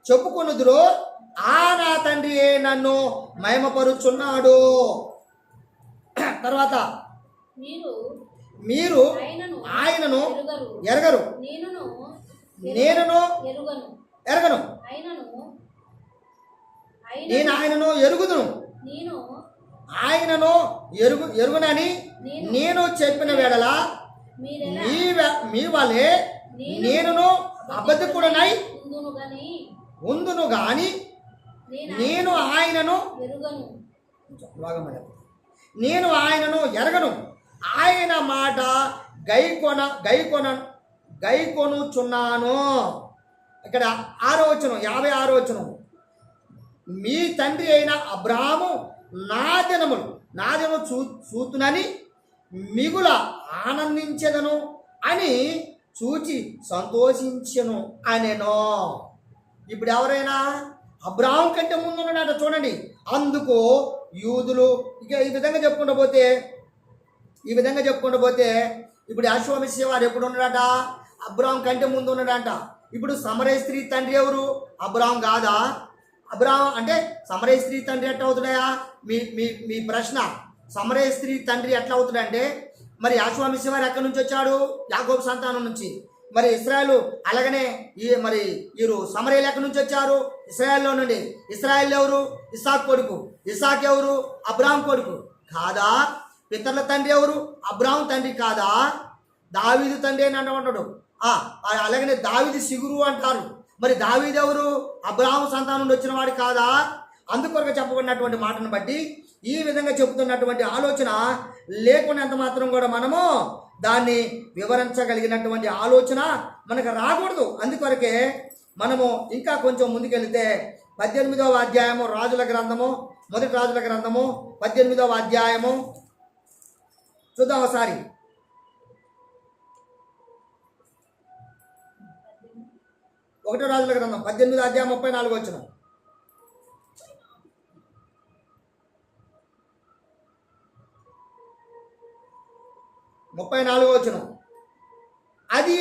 చెప్పుకొనుదురో ఆ నా తండ్రియే నన్ను మహిమపరుచున్నాడు. తర్వాత మీరు ఆయనను ఎరగరు, నేనును ఎరగను, నేను ఆయనను ఎరుగుదును, ఆయనను ఎరుగునని నేను చెప్పిన వేళల మీ వలె నేనును అబద్ధకుడనై ఉందును గాని నేను ఆయనను ఎరగను. ఆయన మాట గైకొనుచున్నాను. ఇక్కడ 6వ వచనం 56వ వచనం. మీ తండ్రి అయిన అబ్రాహాము నా దినము చూతునని మిగుల ఆనందించెదను అని చూచి సంతోషించెను అనేను. ఇప్పుడు ఎవరైనా అబ్రాహాం కంటే ముందున్నాడట చూడండి. అందుకు యూదులు ఇక ఈ విధంగా చెప్పుకుంటూ పోతే ఇప్పుడు యాషోమిస్య వారు ఎప్పుడు ఉన్నాడట? అబ్రాహాం కంటే ముందు ఉన్నాడంట. ఇప్పుడు సమరయ స్త్రీ తండ్రి ఎవరు? అబ్రాహాం కాదా? అబ్రాహాం అంటే సమరయ స్త్రీ తండ్రి ఎట్లా అవుతున్నాయా? మీ ప్రశ్న. సమరయ స్త్రీ తండ్రి ఎట్లా అవుతాడంటే మరి యాషోమిస్య వారు ఎక్కడి నుంచి వచ్చాడు? యాకోబు సంతానం నుంచి. మరి ఇశ్రాయేలు అలాగనే వీరు సమరయలు ఎక్కడి నుంచి వచ్చారు? ఇశ్రాయేల్లో నుండి. ఇశ్రాయేల్ ఎవరు? ఇస్సాకు కొడుకు. ఇస్సాకు ఎవరు? అబ్రాహాం కొడుకు కాదా? పితరుల తండ్రి ఎవరు? అబ్రాహాం తండ్రి కాదా? దావీదు తండ్రి అని అంటాడు. అలాగనే దావీదు సిగురు అంటారు. మరి దావీదు ఎవరు? అబ్రాహాం సంతానం నుండి వచ్చిన వాడు కాదా? అందుకొరకు చెప్పబడినటువంటి మాటను బట్టి ఈ విధంగా చెబుతున్నటువంటి ఆలోచన లేకున్నంత మాత్రం కూడా మనము దాన్ని వివరించగలిగినటువంటి ఆలోచన మనకు రాకూడదు. అందుకొరకే మనము ఇంకా కొంచెం ముందుకెళ్తే 18వ అధ్యాయము రాజుల గ్రంథము, మొదటి రాజుల గ్రంథము 18వ అధ్యాయము చూద్దాం ఒకసారి. 1 రాజుల గ్రంథం 18వ అధ్యాయం 34వ వచనం. అది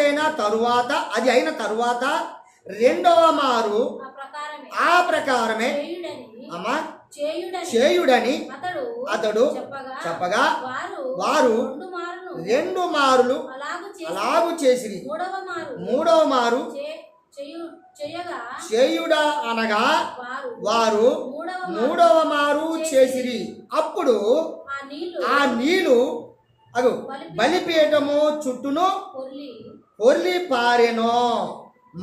అయిన తరువాత రెండవ మారు ఆ ప్రకారమే అమ్మా చేయుడని చేయుడని అతడు చెప్పగా వారు రెండు మారులు అలాగు చేసిరి. మూడవ మారు చేయుడా అనగా వారు మూడవ మారు చేసిరి. అప్పుడు ఆ నీళ్లు అగు బలిపీఠము చుట్టూను పొర్లి పారెను.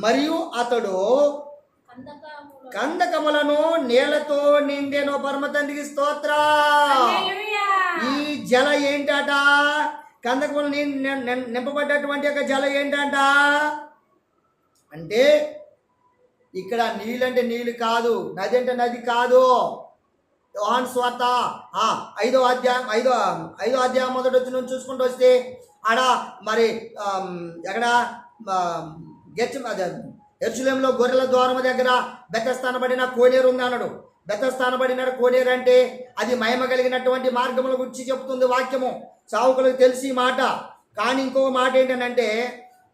మరియు అతడు కందకములను నీళ్లతో నిండెను. పరమ తండ్రికి స్తోత్ర. ఈ జల ఏంటట? కందకములు నింపబడ్డటువంటి యొక్క జల ఏంటంట అంటే ఇక్కడ నీళ్ళు అంటే నీళ్ళు కాదు, నది అంటే నది కాదు. యోహాను సువార్త 5వ అధ్యాయం మొదటి వచ్చి నుంచి చూసుకుంటూ వస్తే ఆడ మరి ఎక్కడ యెరూషలేములో గొర్రెల ద్వారము దగ్గర బెతస్థానబడిన కోనేరు ఉంది అన్నాడు. బెతస్థానబడిన కోనేరు అంటే అది మహిమ కలిగినటువంటి మార్గముల గురించి చెప్తుంది వాక్యము. సావుకులకు తెలిసి మాట. కానీ ఇంకో మాట ఏంటంటే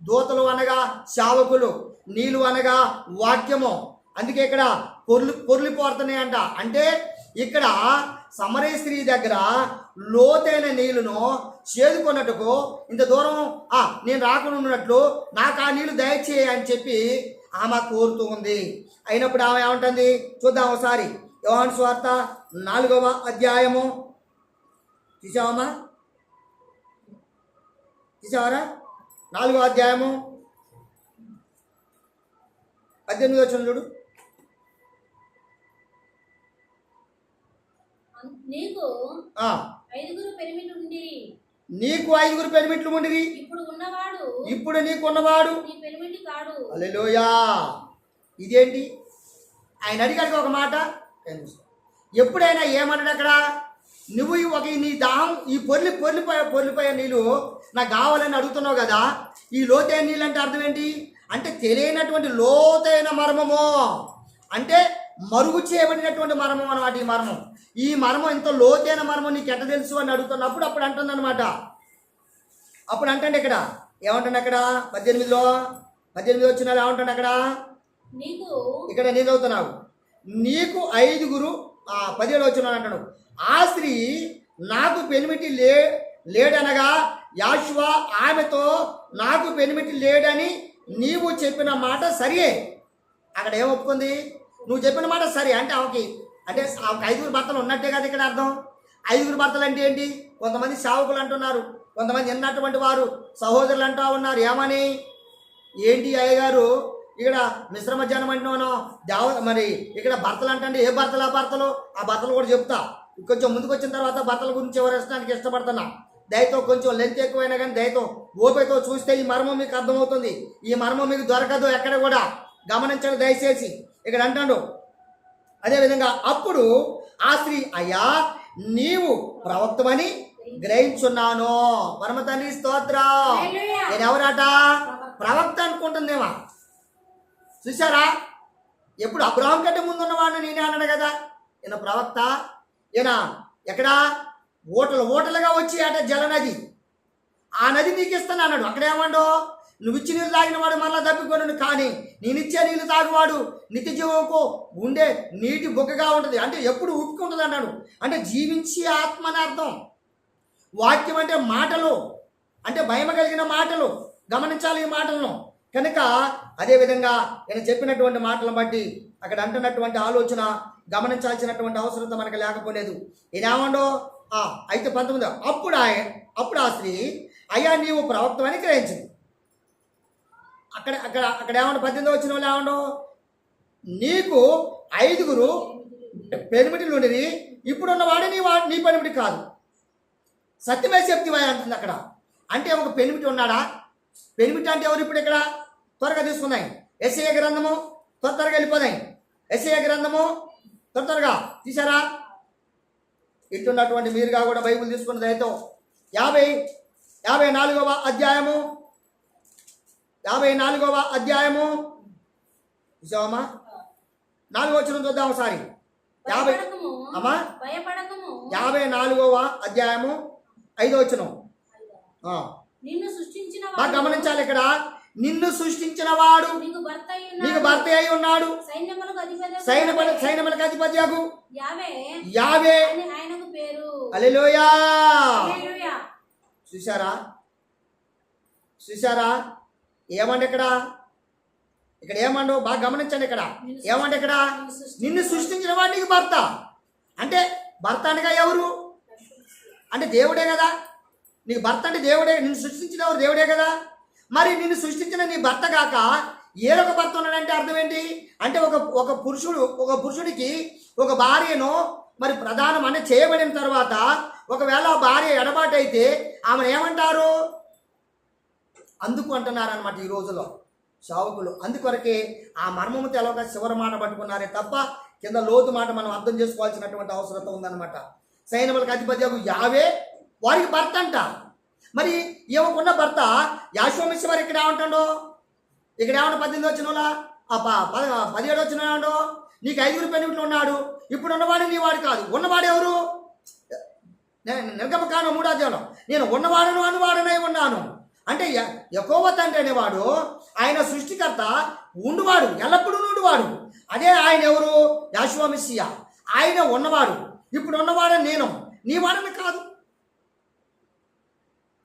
దూతలు అనగా శావకులు, నీళ్ళు అనగా వాక్యము. అందుకే ఇక్కడ పొర్లిపోతున్నాయి అంట. అంటే ఇక్కడ సమరయ స్త్రీ దగ్గర లోతైన నీళ్లను చేదుకున్నట్టుకు ఇంత దూరం నేను రాకుండా ఉన్నట్లు నాకు ఆ నీళ్లు దయచేయి అని చెప్పి ఆమె కోరుతూ ఉంది. అయినప్పుడు ఆమె ఏమంటుంది చూద్దాం ఒకసారి. యోహాను సువార్త 4వ అధ్యాయము చూసావమ్మా? చూసావరా? 4వ అధ్యాయము 18 వచనం చూడు. నీకు ఐదుగురు పెనిమిట్లు ఉండిరి. ఇప్పుడు నీకు ఉన్నవాడు హల్లెలూయా. ఇదేంటి? ఆయన అడిగాడు ఒక మాట. ఎప్పుడైనా ఏమన్నాడు అక్కడ? నువ్వు నీ దాహం ఈ పొర్లిపోయే నీళ్ళు నాకు కావాలని అడుగుతున్నావు కదా. ఈ లోతైన నీళ్ళు అంటే అర్థం ఏంటి? అంటే తెలియనటువంటి లోతైన మర్మము, అంటే మరుగు చేయబడినటువంటి మర్మం అన్నమాట. ఈ మర్మం ఇంత లోతైన మర్మం నీకు ఎట్ట తెలుసు అని అడుగుతున్నప్పుడు అప్పుడు అంటుంది అనమాట. అప్పుడు అంటే ఇక్కడ ఏమంటాడు? అక్కడ 18 వచ్చిన ఏమంటాడు అక్కడ? ఇక్కడ నేను చదువుతున్నావు. నీకు 5 17 వచ్చిన అంటాడు. ఆ స్త్రీ నాకు పెనిమిటి లేడనగా యాషువ ఆమెతో నాకు పెనిమిటి లేడని నీవు చెప్పిన మాట సరియే. అక్కడ ఏం ఒప్పుకుంది? నువ్వు చెప్పిన మాట సరే అంటే ఆమెకి 5 భర్తలు ఉన్నట్టే కదా ఇక్కడ అర్థం. 5 భర్తలు అంటే ఏంటి? కొంతమంది సేవకులు అంటున్నారు, కొంతమంది ఎన్నటువంటి వారు సహోదరులు అంటూ ఉన్నారు. ఏమని? ఏంటి అయ్యగారు ఇక్కడ మిశ్రమ మధ్యాహ్నం అంటున్నాను మరి ఇక్కడ భర్తలు అంటే ఏ భర్తలు? ఆ భర్తలు కూడా చెప్తా. కొంచెం ముందుకు వచ్చిన తర్వాత భర్తల గురించి వివరించడానికి ఇష్టపడుతున్నా. దయతో కొంచెం లెంత్ ఎక్కువైనా కానీ దయతో ఓపికతో చూస్తే ఈ మర్మం మీకు అర్థమవుతుంది. ఈ మర్మం మీకు దొరకదు ఎక్కడ కూడా. గమనించండి దయచేసి. ఇక్కడ అంటాడు అదేవిధంగా అప్పుడు ఆ స్త్రీ అయ్యా నీవు ప్రవక్తమని గ్రహించున్నాను. పరమ తండ్రి స్తోత్రం. నేను ఎవరట? ప్రవక్త అనుకుంటుందేమా? చూసారా? ఎప్పుడు అబ్రహాం కంటే ముందు ఉన్నవాడిని నేనే అన్నాడు కదా. ఈయన ప్రవక్త. ఈయన ఎక్కడ ఓటలుగా వచ్చి అట జలనది, ఆ నది నీకు ఇస్తాను అన్నాడు. అక్కడేమండో నువ్వు ఇచ్చి నీళ్ళు తాగిన వాడు మరలా తప్పికొను, కానీ నేనిచ్చే నీళ్ళు తాగువాడు నిత్య జీవంకు ఉండే నీటి బొగ్గగా ఉంటుంది. అంటే ఎప్పుడు ఉప్పుకుంటుంది అన్నాడు. అంటే జీవించే ఆత్మ అని అర్థం. వాక్యం అంటే మాటలు, అంటే భయం కలిగిన మాటలు. గమనించాలి ఈ మాటలను. కనుక అదేవిధంగా నేను చెప్పినటువంటి మాటలను బట్టి అక్కడ అంటున్నటువంటి ఆలోచన గమనించాల్సినటువంటి అవసరం మనకు లేకపోలేదు. ఈయనేమండో అయితే 19 అప్పుడు ఆ స్త్రీ అయ్యా నీవు ప్రవక్తమని గ్రహించింది. అక్కడ ఏమండో 18 వచ్చిన వాళ్ళు ఏమండో నీకు 5 పెనిమిటిలు ఉండి ఇప్పుడున్నవాడే నీ పెనిమిటి కాదు, సత్యమే చెప్తివా అంటుంది అక్కడ. అంటే ఒక పెనిమిటి ఉన్నాడా? పెనిమిటి అంటే ఎవరు? ఇప్పుడు ఇక్కడ త్వరగా తీసుకున్నాయి. యెషయా గ్రంథము త్వరగా వెళ్ళిపోదాయి. యెషయా గ్రంథము త్వరగా తీసారా? ఇట్టున్నటువంటి మీరుగా కూడా బైబిల్ తీసుకున్న దయతో 54వ అధ్యాయము చూసావమ్మా? 4వ వచనం చూద్దాం ఒకసారి. 54వ అధ్యాయము 5వ వచనం. గమనించాలి ఇక్కడ. నిన్ను సృష్టించిన వాడు నీకు భర్త అయి నీకు ఉన్నాడు. భర్త అయి ఉన్నాడు. సైన్యములకు అధిపతి సైన్యములకు అధిపత్యగు యావే యావే అని ఆయనకు పేరు. హల్లెలూయా. హల్లెలూయా. చూసారా ఏమండి ఇక్కడ ఏమండు బాగా గమనించండి. ఇక్కడ ఏమంటే ఇక్కడ నిన్ను సృష్టించిన వాడు నీకు భర్త అంటే భర్త అనగా ఎవరు అంటే దేవుడే కదా. నీకు భర్త అంటే దేవుడే. నిన్ను సృష్టించిన ఎవరు దేవుడే కదా. మరి నిన్ను సృష్టించిన నీ భర్త కాక ఏరొక భర్త ఉన్నాడంటే అర్థం ఏంటి అంటే ఒక పురుషుడికి ఒక భార్యను మరి ప్రధానం అంటే చేయబడిన తర్వాత ఒకవేళ ఆ భార్య ఎడబాటు అయితే ఆమెను ఏమంటారు? అందుకు అంటున్నారు అనమాట ఈ రోజులో సావుకులు. అందుకొరకే ఆ మర్మము తెలవక చివరి మాట పట్టుకున్నారే తప్ప కింద లోతు మాట మనం అర్థం చేసుకోవాల్సినటువంటి అవసరత ఉందన్నమాట. సైన్యములకు అధిపత్యగు యావే వారికి భర్త అంట. మరి ఏమకున్న భర్త యాశ్వమిశ్వర్ ఇక్కడ ఏమంటాడో ఇక్కడ ఏమన్నా 18 వచ్చినోలా 17 వచ్చిన ఏమండో నీకు 5 పెనుగుట్లు ఉన్నాడు. ఇప్పుడు ఉన్నవాడు నీ వాడు కాదు. ఉన్నవాడు ఎవరు? నిర్గమకాండం 3వ అధ్యాయంలో నేను ఉన్నవాడను అనువాడనై ఉన్నాను అంటే యెహోవా తండ్రి అనేవాడు ఆయన సృష్టికర్త ఉండువాడు ఎల్లప్పుడూ నుండివాడు. అదే ఆయన ఎవరు? యాషువ మెస్సియా. ఆయన ఉన్నవాడు. ఇప్పుడు ఉన్నవాడని నేను నీ వాడని కాదు.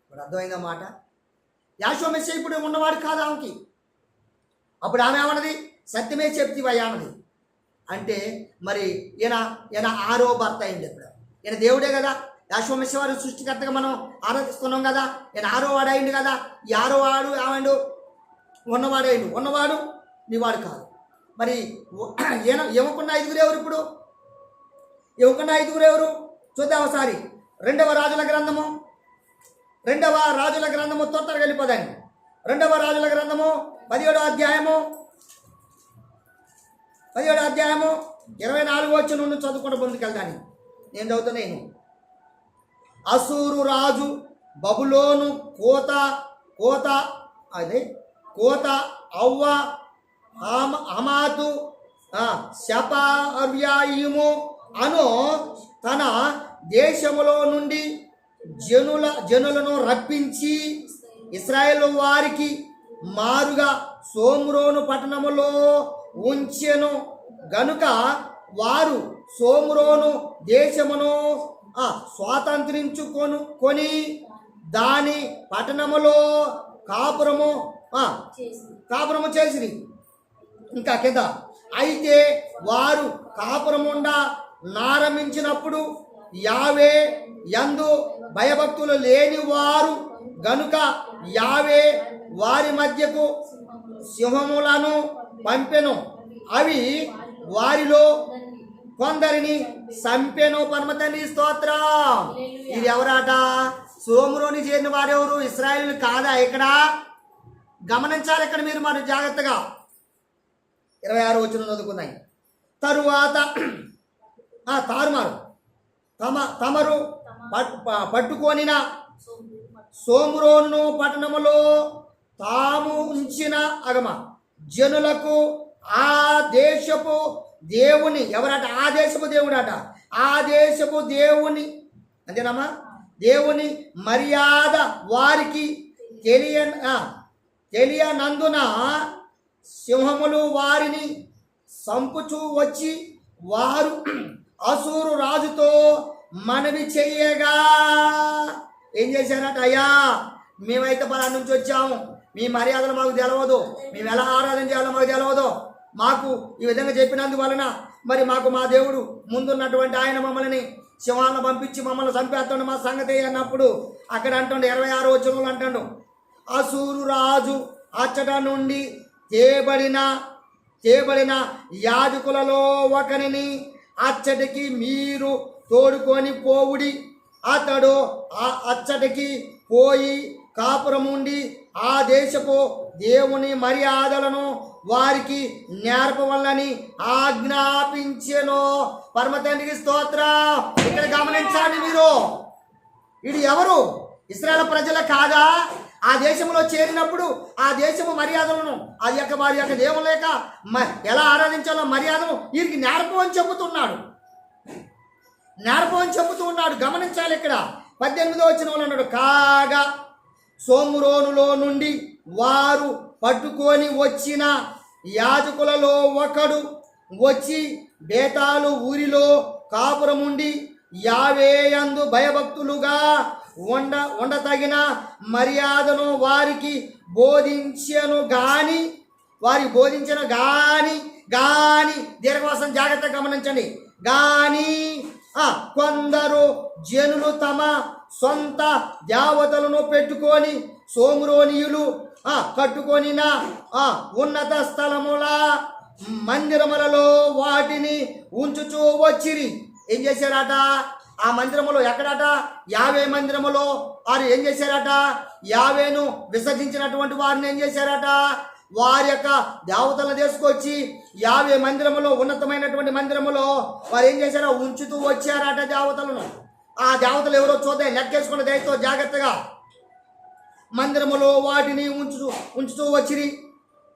ఇప్పుడు అర్థమైందా మాట? యాషువ మెస్సియా ఇప్పుడు ఉన్నవాడు కాదు ఆమెకి. అప్పుడు ఆమె ఏమన్నది? సత్యమే చెప్తివయ్యా అన్నది. అంటే మరి ఈయన 6వ భర్త అయింది. ఇప్పుడు ఈయన దేవుడే కదా. యాషువ మెస్సియా వారు సృష్టికర్తగా మనం ఆరాధిస్తున్నాం కదా. ఈయన 6వ వాడు అయింది కదా. ఈ 6వ వాడు ఏమండు? ఉన్నవాడైండు. ఉన్నవాడు నీవాడు కాదు. మరి ఏమకున్న 5 ఎవరు? ఇప్పుడు ఏమకున్న 5 ఎవరు చూద్దాం ఒకసారి. 2వ రాజుల గ్రంథము తొందరగా వెళ్ళిపోదాన్ని. 2వ రాజుల గ్రంథము 17వ అధ్యాయము 24 వచ్చి నుండి చదువుకుంటూ ముందుకెళ్తాను. నేను చదువుతున్నాను. అసూరు రాజు బబులోను కోత అవ్వ హమాతు శపర్యాయిము అను తన దేశములో నుండి జనులను రప్పించి ఇశ్రాయేలు వారికి మారుగా సోమ్రోను పట్టణములో ఉంచెను గనుక వారు సోమ్రోను దేశమును స్వాతంత్రించుకొని దాని పట్టణములో కాపురము చేసిరి. ఇంకా కింద అయితే వారు కాపురముండా నారంభించినప్పుడు యావే యందు భయభక్తులు లేని వారు గనుక యావే వారి మధ్యకు సింహములను పంపెను. అవి వారిలో కొందరిని సంపెను. పరమతండ్రి స్తోత్రం. ఇది ఎవరాట? సోమ్రోని చేరిన వారెవరు? ఇశ్రాయేలు కాదా? ఇక్కడ గమనించాలి. ఇక్కడ మీరు మరి జాగ్రత్తగా 26 వచనం చదువుకున్నాయి. తరువాత తమరు పట్టుకొనిన సోమ్రోను పట్టణములో తాము ఉంచిన జనులకు ఆ దేశపు దేవుని ఎవరట? ఆ దేశపు దేవుడు అట. ఆ దేశపు దేవుని అంతేనమ్మా దేవుని మర్యాద వారికి తెలియనందున సింహములు వారిని సంపుచూ వచ్చి వారు అసూరు రాజుతో మనవి చెయ్యగా ఏం చేశారట? అయ్యా మేమైతే పలా నుంచి వచ్చాము. మీ మర్యాదలు మాకు తెలవదు. మేము ఎలా ఆరాధన చేయాలో మాకు తెలవదు. మాకు ఈ విధంగా చెప్పినందువలన మరి మాకు మా దేవుడు ముందున్నటువంటి ఆయన మమ్మల్ని సింహాలను పంపించి మమ్మల్ని చంపేస్తాడు మా సంగతి అన్నప్పుడు అక్కడ అంటుండే 26 వచనంలో అంటాడు అసూరు రాజు అచ్చట నుండి తేబడిన యాజకులలో ఒకరిని అచ్చటికి మీరు తోడుకొని పోవుడి. అతడు అచ్చటికి పోయి కాపురముండి ఆ దేశపు దేవుని మర్యాదలను వారికి నేర్పవల్లని ఆజ్ఞాపించెను. పరమతండ్రికి స్తోత్రం. ఇక్కడ గమనించండి మీరు. ఇది ఎవరు? ఇశ్రాయేలు ప్రజల కాదా? ఆ దేశంలో చేరినప్పుడు ఆ దేశపు మర్యాదలను అది యొక్క వారి యొక్క దేవుని లేక ఎలా ఆరాధించాలో మర్యాదను వీరికి నేర్పమని చెబుతున్నాడు. గమనించాలి. ఇక్కడ 18వ వచనంలో అన్నాడు కాగా సోమ్రోనులో నుండి వారు పట్టుకొని వచ్చిన యాజకులలో ఒకడు వచ్చి బేతాలు ఊరిలో కాపురముండి యావేయందు భయభక్తులుగా ఉండతగిన మర్యాదను వారికి బోధించను గాని గాని దీర్ఘవాసం జాగ్రత్తగా గమనించండి. గాని కొందరు జనులు తమ సొంత దేవతలను పెట్టుకొని సోమ్రోనియులు కట్టుకొనిన ఉన్నత స్థలముల మందిరములలో వాటిని ఉంచుచూ వచ్చిరి. ఏం చేశారట? ఆ మందిరములో ఎక్కడట? యావే మందిరములో వారు ఏం చేశారట? యావేను విసర్జించినటువంటి వారిని ఏం చేశారట? వారి యొక్క దేవతలను తీసుకొచ్చి యావే మందిరములో, ఉన్నతమైనటువంటి మందిరములో వారు ఏం చేశారో ఉంచుతూ వచ్చారట దేవతలను. ఆ దేవతలు ఎవరో చూద్దాం, లెక్కేసుకున్న దయతో జాగ్రత్తగా. మందిరములో వాటిని ఉంచుతూ వచ్చిరి.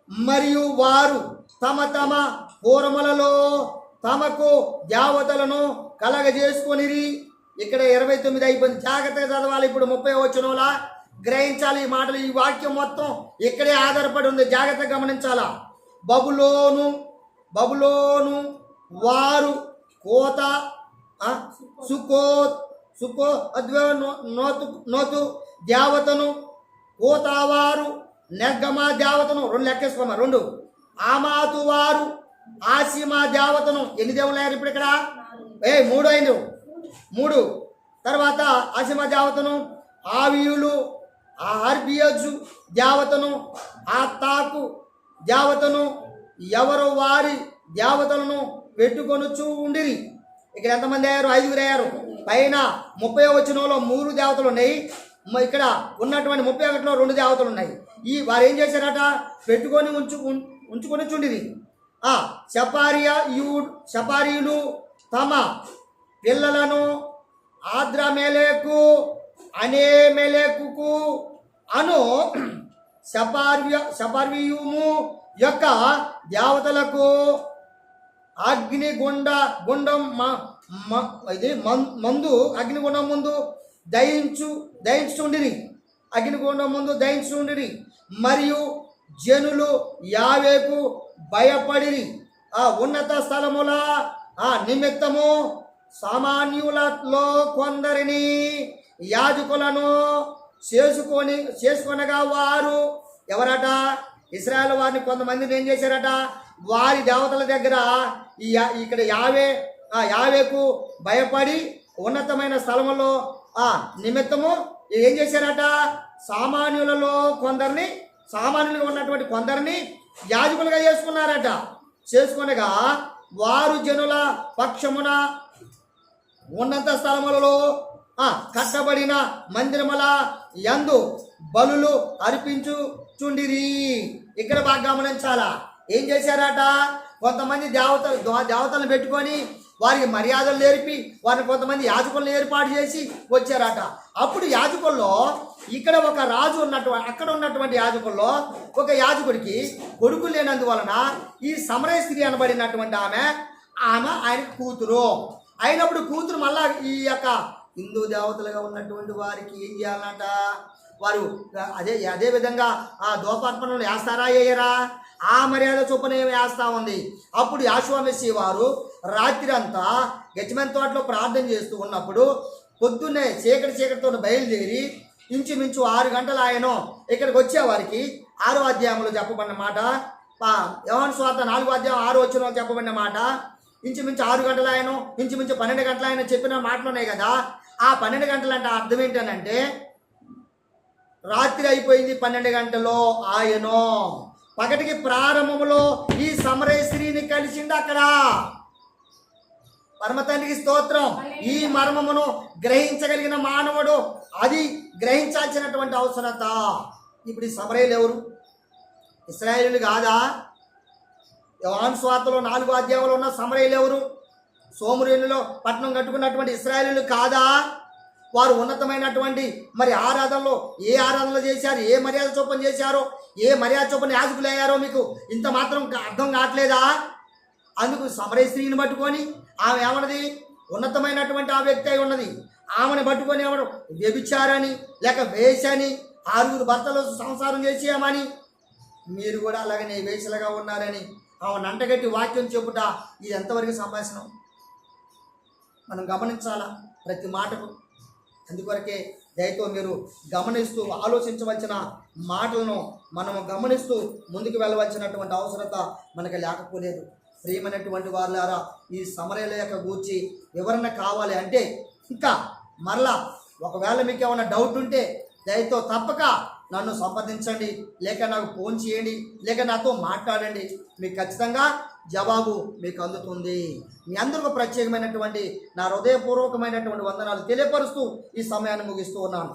మరియు వారు తమ తమ పూర్వములలో తమకు దేవతలను కలగజేసుకొనిరి. ఇక్కడ 29 అయిపోయింది, జాగ్రత్తగా చదవాలి. ఇప్పుడు 30 వచనంలా గ్రహించాలి ఈ మాటలు. ఈ వాక్యం మొత్తం ఇక్కడే ఆధారపడి ఉంది, జాగ్రత్తగా గమనించాలా. బబులోను వారు కోత నోతు దేవతను, కోతావారు నెగ్గమా దేవతను, 2 లెక్కేసుకోమా 2. ఆమాతు వారు ఆసిమా దేవతను. ఎన్ని దేవుళ్ళు అయ్యారు ఇప్పుడు ఇక్కడ? 3 అయింది, 3. తర్వాత ఆసిమా దేవతను, ఆవియులు ఆర్బియజు దేవతను, ఆత్తాకు దేవతను, ఎవరు వారి దేవతలను పెట్టుకొనుచూ ఉండిరి. ఇక్కడ ఎంతమంది అయ్యారు? 5 అయ్యారు. పైన 30వ వచనంలో 3 దేవతలు ఉన్నాయి. ఇక్కడ ఉన్నటువంటి 31లో 2 దేవతలు ఉన్నాయి. వారు ఏం చేశారట? పెట్టుకొని ఉంచుకొని చుండిరి. షపారీయులు తమ పిల్లలను ఆద్రమెలెకు అనేమెలెకు అను షపార్వీయుము యొక్క దేవతలకు అగ్నిగుండం ముందు దయించుండిరి. అగ్నిగుండం ముందు దయించుండిరి. మరియు జనులు యావేకు భయపడిరి. ఉన్నత స్థలముల నిమిత్తము సామాన్యులలో కొందరిని యాజకులను చేసుకొనగా వారు ఎవరట? ఇశ్రాయేలు వారిని కొంతమందిని ఏం చేశారట? వారి దేవతల దగ్గర ఇక్కడ యావేకు భయపడి ఉన్నతమైన స్థలములో నిమిత్తము ఏం చేశారట? సామాన్యులలో సామాన్యులుగా ఉన్నటువంటి కొందరిని యాజకులుగా చేసుకున్నారట. చేసుకొనగా వారు జనుల పక్షమున ఉన్నత స్థలములలో కట్టబడిన మందిరముల యందు బలులు అర్పించుచుండిరి. ఇక్కడ బాగా గమనించాలా. ఏం చేశారట? కొంతమంది దేవతలను పెట్టుకొని వారికి మర్యాదలు నేర్పి వారిని కొంతమంది యాజకులను ఏర్పాటు చేసి వచ్చారట. అప్పుడు యాజకుల్లో ఇక్కడ ఒక రాజు అక్కడ ఉన్నటువంటి యాజకుల్లో ఒక యాజకుడికి కొడుకు లేనందువలన ఈ సమరయ స్త్రీ అనబడినటువంటి ఆమె ఆయన కూతురు అయినప్పుడు కూతురు మళ్ళా ఈ యొక్క హిందూ దేవతలుగా ఉన్నటువంటి వారికి ఏం చేయాలన్నట? వారు అదే విధంగా ఆ దోపార్పణలు వేస్తారా వేయరా? ఆ మర్యాద చొప్పున ఏమి వేస్తూ ఉంది. అప్పుడు యెహోవా మెస్సీ వారు రాత్రి అంతా గెచ్చమని తోటలో ప్రార్థన చేస్తూ ఉన్నప్పుడు పొద్దున్నే చీకటితో బయలుదేరి ఇంచుమించు 6 గంటలు ఆయన ఇక్కడికి వచ్చేవారికి 6వ అధ్యాయంలో చెప్పబడిన మాట, యోహాను సువార్త 4వ అధ్యాయం 6వ వచనంలో చెప్పబడిన మాట, ఇంచుమించు 6 గంటలు ఆయన, ఇంచుమించు 12 గంటలు ఆయన చెప్పిన మాటలు ఉన్నాయి కదా. ఆ 12 గంటలు అంటే అర్థం ఏంటనంటే రాత్రి అయిపోయింది 12 గంటలో ఆయనో పగటికి ప్రారంభంలో ఈ సమరయ స్త్రీని కలిసింది అక్కడ. పరమతండ్రికి స్తోత్రం. ఈ మర్మమును గ్రహించగలిగిన మానవుడు అది గ్రహించాల్సినటువంటి అవసరత. ఇప్పుడు ఈ సమరయులు ఎవరు? ఇశ్రాయేలీయులు కాదా? యోహాను సువార్తలో 4వ అధ్యాయంలో ఉన్న సమరయులు ఎవరు? సోమరేణులో పట్టణం కట్టుకున్నటువంటి ఇశ్రాయేలీయులు కాదా? వారు ఉన్నతమైనటువంటి మరి ఆరాధనలో ఏ ఆరాధనలు చేశారు, ఏ మర్యాద చొప్పున చేశారో, ఏ మర్యాద చొప్పున యాజకులు అయ్యారో మీకు ఇంత మాత్రం అర్థం కావట్లేదా? అందుకు సమరయ స్త్రీని పట్టుకొని ఆమె ఏమన్నది? ఉన్నతమైనటువంటి ఆ వ్యక్తి అయి ఉన్నది. ఆమెను పట్టుకొని ఎవరు వ్యభిచారని లేక వేషని 6 భర్తలు సంసారం చేసేయమని మీరు కూడా అలాగనే వేసలుగా ఉన్నారని ఆమె నంటగట్టి వాక్యం చెప్పుట ఇది ఎంతవరకు సంభాషణ మనం గమనించాలా ప్రతి మాటకు. అందుకొరకే దయతో మీరు గమనిస్తూ ఆలోచించవలసిన మాటలను మనము గమనిస్తూ ముందుకు వెళ్ళవలసినటువంటి అవసరత మనకు లేకపోలేదు. ప్రియమైనటువంటి వారులారా, ఈ సమరయుల యొక్క గూర్చి వివరణ కావాలి అంటే ఇంకా మరలా ఒకవేళ మీకు ఏమైనా డౌట్ ఉంటే దయతో తప్పక నన్ను సంప్రదించండి, లేక నాకు ఫోన్ చేయండి, లేక నాతో మాట్లాడండి. మీకు ఖచ్చితంగా జవాబు మీకు అందుతుంది. మీ అందరికీ ప్రత్యేకమైనటువంటి నా హృదయపూర్వకమైనటువంటి వందనాలు తెలియపరుస్తూ ఈ సమయాన్ని ముగిస్తూ ఉన్నాను.